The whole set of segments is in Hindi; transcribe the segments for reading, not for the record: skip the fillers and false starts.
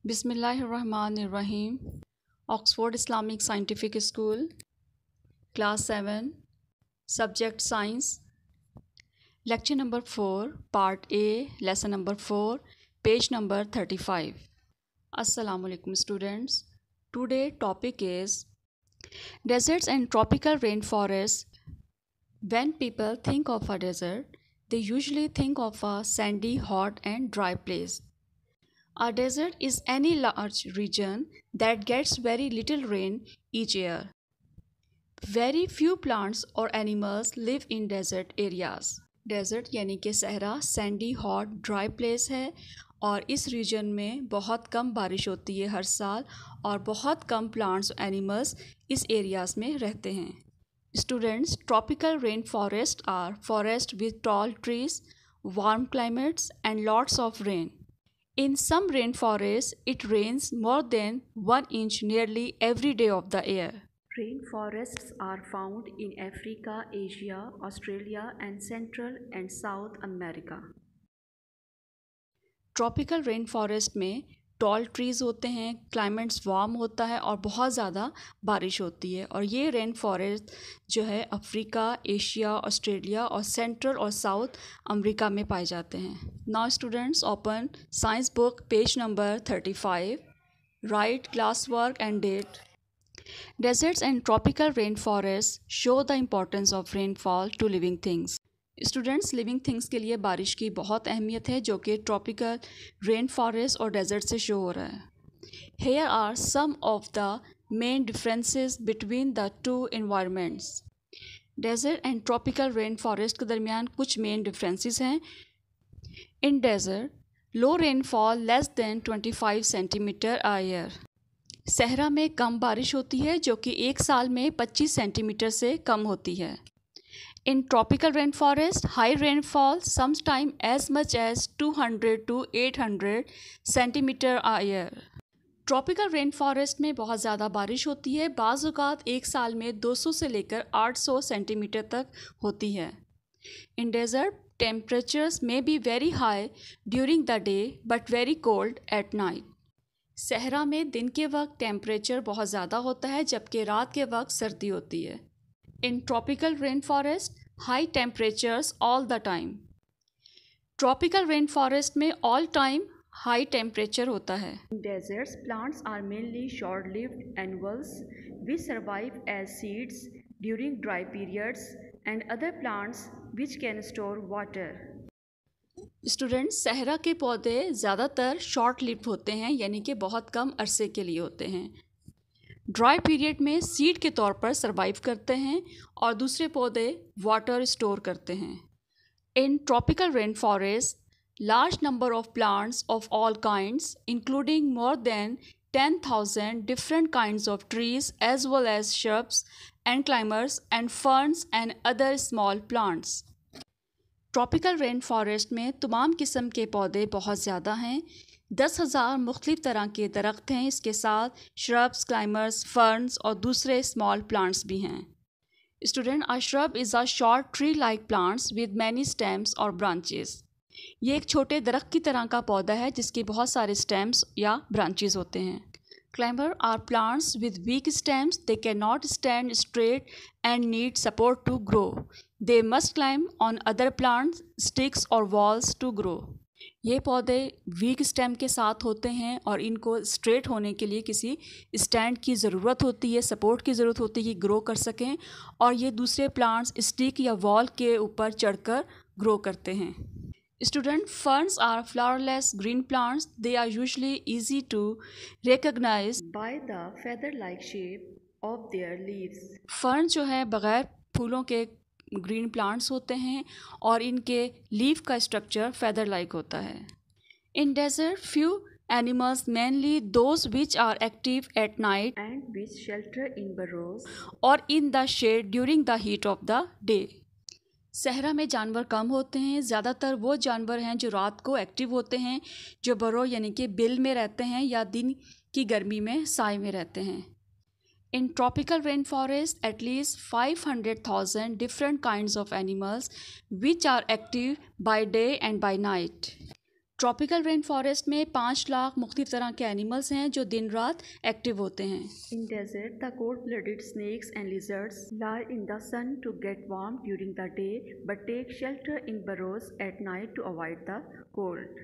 बिस्मिल्लाहिर्रहमानिर्रहीम। Oxford Islamic scientific school, class 7, subject science, lecture number 4, part A, lesson number 4, page number 35। अस्सलाम वालेकुम students. Today topic is deserts and tropical rainforests. When people think of a desert, they usually think of a sandy, hot, and dry place. A desert is any large region that gets very little rain each year. Very few plants or animals live in desert areas. Desert यानी कि सहरा सैंडी हॉट ड्राई प्लेस है और इस रीजन में बहुत कम बारिश होती है हर साल और बहुत कम प्लांट्स और एनिमल्स इस एरियाज़ में रहते हैं। Students, tropical rain forest are forest with tall trees, warm climates and lots of rain. In some rainforests, it rains more than 1 inch nearly every day of the year. Rainforests are found in Africa, Asia, Australia, and Central and South America. Tropical rain forest में टॉल ट्रीज़ होते हैं, क्लाइमेट्स वार्म होता है और बहुत ज़्यादा बारिश होती है और ये रेन फॉरेस्ट जो है अफ्रीका, एशिया, ऑस्ट्रेलिया और सेंट्रल और साउथ अमेरिका में पाए जाते हैं। Now students, open science book, page number 35, write class work and date. Deserts and tropical rainforests show the importance of rainfall to living things. Students, living things के लिए बारिश की बहुत अहमियत है जो कि ट्रॉपिकल रेन फॉरेस्ट और डेजर्ट से शो हो रहा है. Here are some of the main differences between the two environments. Desert and tropical rain forest के दरमियान कुछ मेन डिफरेंसेस हैं. In desert, low rainfall less than 25 centimetre a year. सहरा में कम बारिश होती है जो कि एक साल में 25 सेंटीमीटर से कम होती है. In tropical rainforest, high rainfall sometimes as much as 200 to 800 centimeter a year. Tropical rain forest में बहुत ज़्यादा बारिश होती है, बाज़ औक़ात एक साल में 200 से लेकर 800 सेंटीमीटर तक होती है. इन डेजर्ट, टेम्परेचर्स में be very high during the day but very cold at night. सहरा में दिन के वक्त टेम्परेचर बहुत ज़्यादा होता है जबकि रात के वक्त सर्दी होती है. In tropical rainforest, high temperatures all the time. Tropical rainforest में all time high temperature होता है. In deserts, plants are mainly short-lived annuals which survive as seeds during dry periods and other plants which can store water. Students, सहरा के पौधे ज़्यादातर शॉर्ट लिव्ड होते हैं यानी कि बहुत कम अरसे के लिए होते हैं. ड्राई पीरियड में सीड के तौर पर सर्वाइव करते हैं और दूसरे पौधे वाटर स्टोर करते हैं. In tropical rain forest, large number of plants of all kinds including more than 10,000 different kinds of trees as well as shrubs and climbers and ferns and other small plants. Tropical rain forest में तमाम किस्म के पौधे बहुत ज़्यादा हैं. 10,000 मुख्तलिफ तरह के दरख्त हैं. इसके साथ श्रब्स, क्लाइंबर्स, फर्न्स और दूसरे स्मॉल प्लांट्स भी हैं. Student, a shrub is a short tree like plants with many stems और ब्रांचेस. ये एक छोटे दरख्त की तरह का पौधा है जिसके बहुत सारे स्टेम्स या ब्रांचेस होते हैं. Climber are plants with weak stems. They can not stand straight and need support to grow. They must climb on other plants, sticks और वॉल्स टू ग्रो. ये पौधे वीक स्टेम के साथ होते हैं और इनको स्ट्रेट होने के लिए किसी स्टैंड की ज़रूरत होती है, सपोर्ट की ज़रूरत होती है कि ग्रो कर सकें और ये दूसरे प्लांट्स स्टिक या वॉल के ऊपर चढ़कर ग्रो करते हैं. Student, ferns are flowerless green plants. They are usually easy to recognise by the feather like shape of their leaves. Fern जो है बग़ैर फूलों के ग्रीन प्लांट्स होते हैं और इनके लीफ का स्ट्रक्चर फेदर लाइक होता है. In desert, few animals, mainly those which are active at night and which shelter in burrows or in the shade during the heat of the day. सहरा में जानवर कम होते हैं. ज़्यादातर वो जानवर हैं जो रात को एक्टिव होते हैं, जो बरो यानी कि बिल में रहते हैं या दिन की गर्मी में साए में रहते हैं. In tropical rainforest, at least 500,000 different kinds of animals which are active by day and by night. Tropical rain forest में 5 लाख मुख्तलिफ तरह के एनिमल्स हैं जो दिन रात एक्टिव होते हैं। In desert, the cold-blooded snakes and lizards lie in the sun to get warm during the day but take shelter in burrows at night to avoid the cold.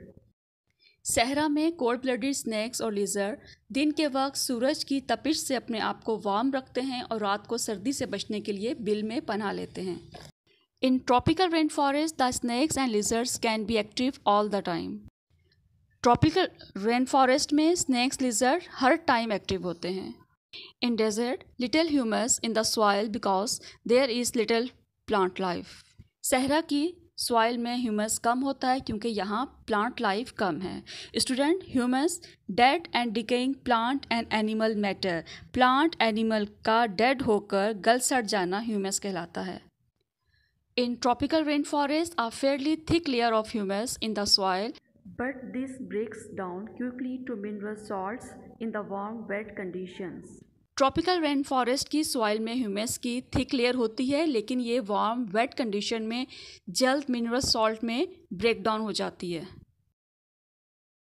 सहरा में कोल्ड ब्लडेड स्नेक्स और लिजर्ड दिन के वक्त सूरज की तपिश से अपने आप को वार्म रखते हैं और रात को सर्दी से बचने के लिए बिल में पनाह लेते हैं। In tropical rain forest the snakes and lizards can be active all the time. Tropical rain forest में स्नेक्स लिजर्ड हर टाइम एक्टिव होते हैं। In desert little humus in the soil because there is little plant life. सहरा की सॉइल में ह्यूमस कम होता है क्योंकि यहाँ प्लांट लाइफ कम है। Student, humus dead and decaying plant and animal matter. Plant animal का डेड होकर गल सड़ जाना ह्यूमस कहलाता है। In tropical rain forest a fairly thick layer of humus in the soil But this breaks down quickly to mineral salts in the warm, wet conditions. Tropical rain forest की सॉइल में ह्यूमस की थिक लेयर होती है, लेकिन ये वार्म वेट कंडीशन में जल्द मिनरल सॉल्ट में ब्रेक डाउन हो जाती है।